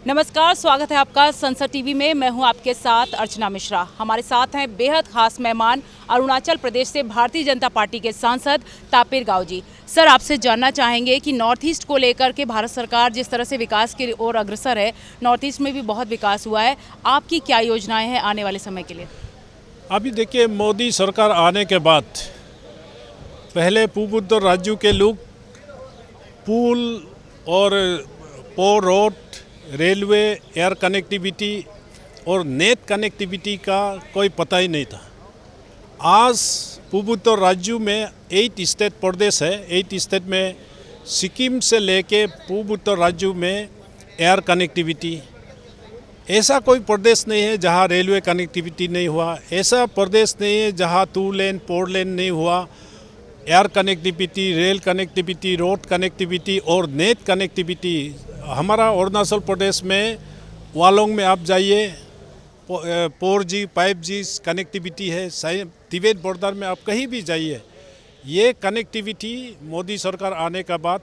नमस्कार, स्वागत है आपका संसद टीवी में। मैं हूं आपके साथ अर्चना मिश्रा। हमारे साथ हैं बेहद खास मेहमान अरुणाचल प्रदेश से भारतीय जनता पार्टी के सांसद तापिर गाव जी। सर, आपसे जानना चाहेंगे कि नॉर्थ ईस्ट को लेकर के भारत सरकार जिस तरह से विकास की ओर अग्रसर है, नॉर्थ ईस्ट में भी बहुत विकास हुआ है। आपकी क्या योजनाएं हैं आने वाले समय के लिए? अभी देखिए, मोदी सरकार आने के बाद पहले पूर्वोत्तर राज्यों के लोग पुल और पोर रोड, रेलवे, एयर कनेक्टिविटी और नेट कनेक्टिविटी का कोई पता ही नहीं था। आज पूर्वोत्तर राज्यों में 8 स्टेट प्रदेश है। 8 स्टेट में सिक्किम से लेके पूर्वोत्तर राज्यों में एयर कनेक्टिविटी, ऐसा कोई प्रदेश नहीं है जहां रेलवे कनेक्टिविटी नहीं हुआ। ऐसा प्रदेश नहीं है जहां 2 लेन 4 लेन नहीं हुआ। Air connectivity, rail connectivity, road connectivity और नेट कनेक्टिविटी। हमारा अरुणाचल प्रदेश में वालोंग में आप जाइए, 4G 5G कनेक्टिविटी है। तिब्बत बॉर्डर में आप कहीं भी जाइए, ये कनेक्टिविटी मोदी सरकार आने के बाद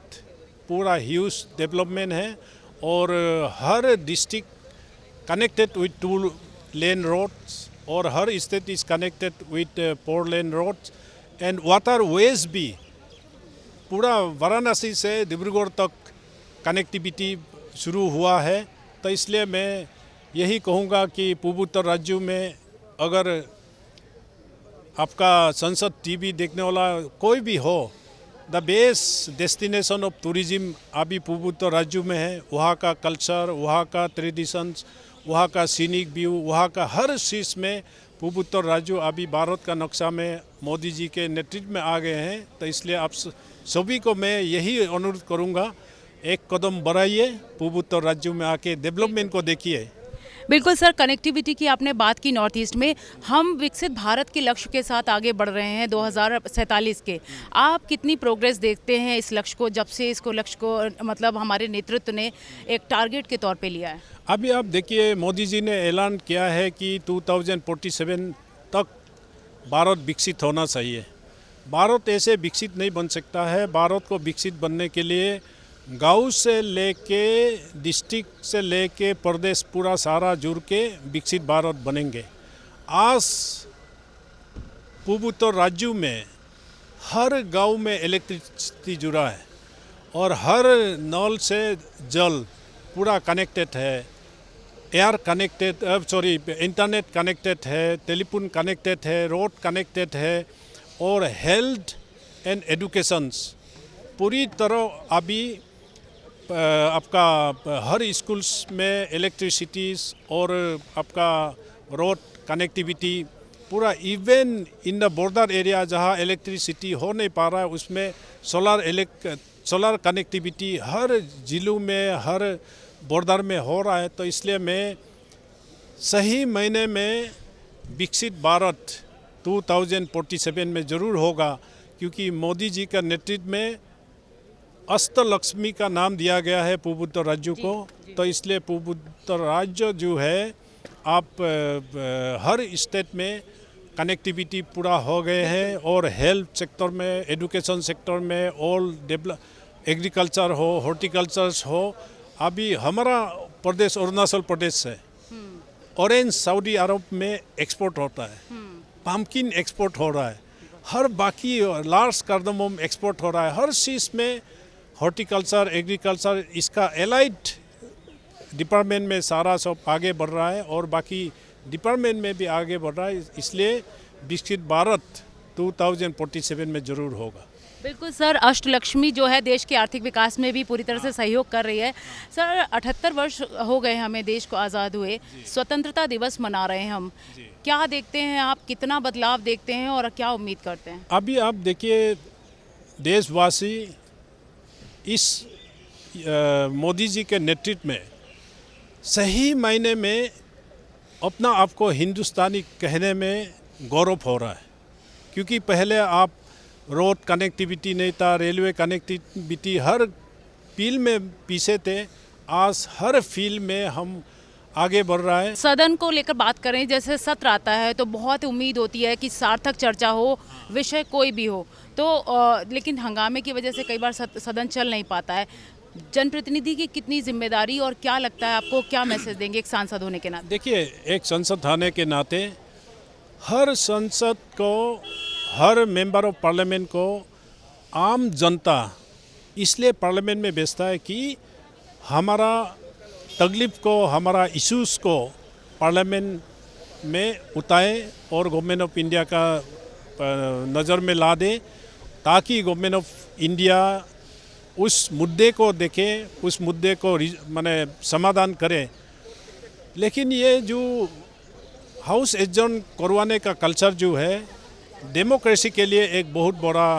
पूरा ह्यूज डेवलपमेंट है। और हर district connected with 2 lane roads और हर state is connected with 4 lane roads and waterways भी पूरा वाराणसी से डिब्रूगढ़ तक कनेक्टिविटी शुरू हुआ है। तो इसलिए मैं यही कहूँगा कि पूर्वोत्तर राज्यों में अगर आपका संसद टीवी देखने वाला कोई भी हो, the best destination of tourism अभी पूर्वोत्तर राज्यों में है। वहाँ का कल्चर, वहाँ का ट्रेडिशंस, वहाँ का सीनिक व्यू, वहाँ का हर चीज़ में पूर्वोत्तर राज्यों अभी भारत का नक्शा में मोदी जी के नेतृत्व में आ गए हैं। तो इसलिए आप सभी को मैं यही अनुरोध करूँगा, एक कदम बढ़ाइए, पूर्वोत्तर राज्यों में आके डेवलपमेंट को देखिए। बिल्कुल सर, कनेक्टिविटी की आपने बात की। नॉर्थ ईस्ट में हम विकसित भारत के लक्ष्य के साथ आगे बढ़ रहे हैं 2047 के। आप कितनी प्रोग्रेस देखते हैं इस लक्ष्य को, जब से इसको लक्ष्य को मतलब हमारे नेतृत्व ने एक टारगेट के तौर पे लिया है? अभी आप देखिए, मोदी जी ने ऐलान किया है कि 2047 तक भारत विकसित होना चाहिए। भारत ऐसे विकसित नहीं बन सकता है। भारत को विकसित बनने के लिए गांव से लेके डिस्ट्रिक्ट से लेके प्रदेश पूरा सारा जुड़ के विकसित भारत बनेंगे। आज पूर्वोत्तर राज्यों में हर गांव में इलेक्ट्रिसिटी जुड़ा है और हर नल से जल पूरा कनेक्टेड है। एयर कनेक्टेड, इंटरनेट कनेक्टेड है, टेलीफोन कनेक्टेड है, रोड कनेक्टेड है और हेल्थ एंड एजुकेशंस पूरी तरह अभी आपका हर स्कूल्स में इलेक्ट्रिसिटीज़ और आपका रोड कनेक्टिविटी पूरा, even in the border area जहाँ इलेक्ट्रिसिटी हो नहीं पा रहा है उसमें सोलर कनेक्टिविटी हर जिलों में, हर बॉर्डर में हो रहा है। तो इसलिए मैं सही महीने में विकसित भारत 2047 में ज़रूर होगा, क्योंकि मोदी जी का नेतृत्व में अष्टलक्ष्मी का नाम दिया गया है पूर्वोत्तर राज्यों को। तो इसलिए पूर्वोत्तर राज्य जो है, आप हर स्टेट में कनेक्टिविटी पूरा हो गए हैं और हेल्थ सेक्टर में, एजुकेशन सेक्टर में, ऑल डेवलप, एग्रीकल्चर हो, हॉर्टिकल्चर हो। अभी हमारा प्रदेश अरुणाचल प्रदेश है, ऑरेंज सऊदी अरब में एक्सपोर्ट होता है, पम्पकिन एक्सपोर्ट हो रहा है, हर बाकी लार्ज कार्डमम एक्सपोर्ट हो रहा है। हर चीज़ में हॉर्टिकल्चर, एग्रीकल्चर, इसका एलाइड डिपार्टमेंट में सारा सब आगे बढ़ रहा है और बाकी डिपार्टमेंट में भी आगे बढ़ रहा है। इसलिए विकसित भारत 2047 में ज़रूर होगा। बिल्कुल सर, अष्टलक्ष्मी जो है देश के आर्थिक विकास में भी पूरी तरह से सहयोग कर रही है। सर, 78 वर्ष हो गए हमें देश को आज़ाद हुए, स्वतंत्रता दिवस मना रहे हैं हम। क्या देखते हैं आप, कितना बदलाव देखते हैं और क्या उम्मीद करते हैं? अभी आप देखिए, देशवासी इस मोदी जी के नेतृत्व में सही मायने में अपना आप को हिंदुस्तानी कहने में गौरव हो रहा है। क्योंकि पहले आप रोड कनेक्टिविटी नहीं था, रेलवे कनेक्टिविटी हर फील्ड में पीछे थे। आज हर फील्ड में हम आगे बढ़ रहा है। सदन को लेकर बात करें, जैसे सत्र आता है तो बहुत उम्मीद होती है कि सार्थक चर्चा हो, विषय कोई भी हो, तो लेकिन हंगामे की वजह से कई बार सदन चल नहीं पाता है। जनप्रतिनिधि की कितनी जिम्मेदारी और क्या लगता है आपको, क्या मैसेज देंगे एक सांसद होने के नाते? देखिए, एक संसद होने के नाते हर संसद को, हर मेंबर ऑफ पार्लियामेंट को आम जनता इसलिए पार्लियामेंट में भेजता है कि हमारा तकलीफ को, हमारा इश्यूज़ को पार्लियामेंट में उठाए और गवर्नमेंट ऑफ इंडिया का नज़र में ला दे, ताकि गवर्नमेंट ऑफ इंडिया उस मुद्दे को देखे, उस मुद्दे को माने समाधान करे। लेकिन ये जो हाउस एडजर्न करवाने का कल्चर जो है, डेमोक्रेसी के लिए एक बहुत बड़ा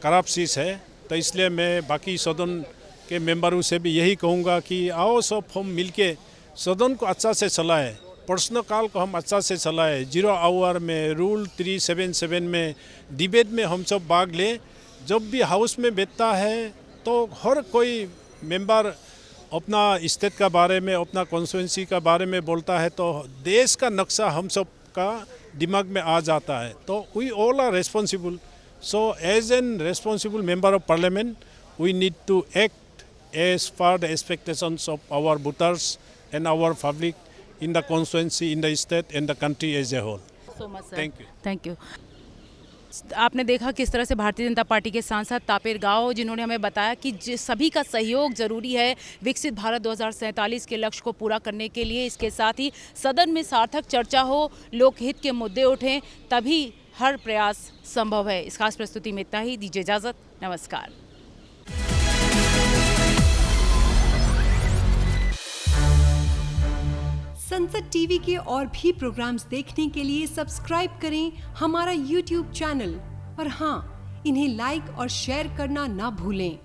खराब चीज़ है। तो इसलिए मैं बाकी सदन के मेंबरों से भी यही कहूँगा कि आओ सब हम मिलके सदन को अच्छा से चलाएं, प्रश्नकाल को हम अच्छा से चलाएं, 0 आवर में, रूल 377 में, डिबेट में हम सब भाग लें। जब भी हाउस में बैठता है तो हर कोई मेंबर अपना स्टेट का बारे में, अपना कॉन्स्टिट्यूंसी का बारे में बोलता है, तो देश का नक्शा हम सब का दिमाग में आ जाता है। तो we all are responsible. So as an responsible member of parliament we need to act as per the expectations of our voters and our public in the constituency, in the state and the country as a whole. So much, sir. Thank you. Thank you. आपने देखा किस तरह से Bharatiya Janata party के सांसद तापिर गाव, जिन्होंने हमें बताया कि सभी का सहयोग जरूरी है विकसित भारत 2047 के लक्ष्य को पूरा करने के लिए। इसके साथ ही सदन में सार्थक चर्चा हो, लोकहित के मुद्दे उठें, तभी हर प्रयास संभव है। इस खास प्रस्तुति में इतना ही। दीजिए इजाजत, नमस्कार। संसद टीवी के और भी प्रोग्राम्स देखने के लिए सब्सक्राइब करें हमारा YouTube चैनल और हाँ, इन्हें लाइक और शेयर करना ना भूलें।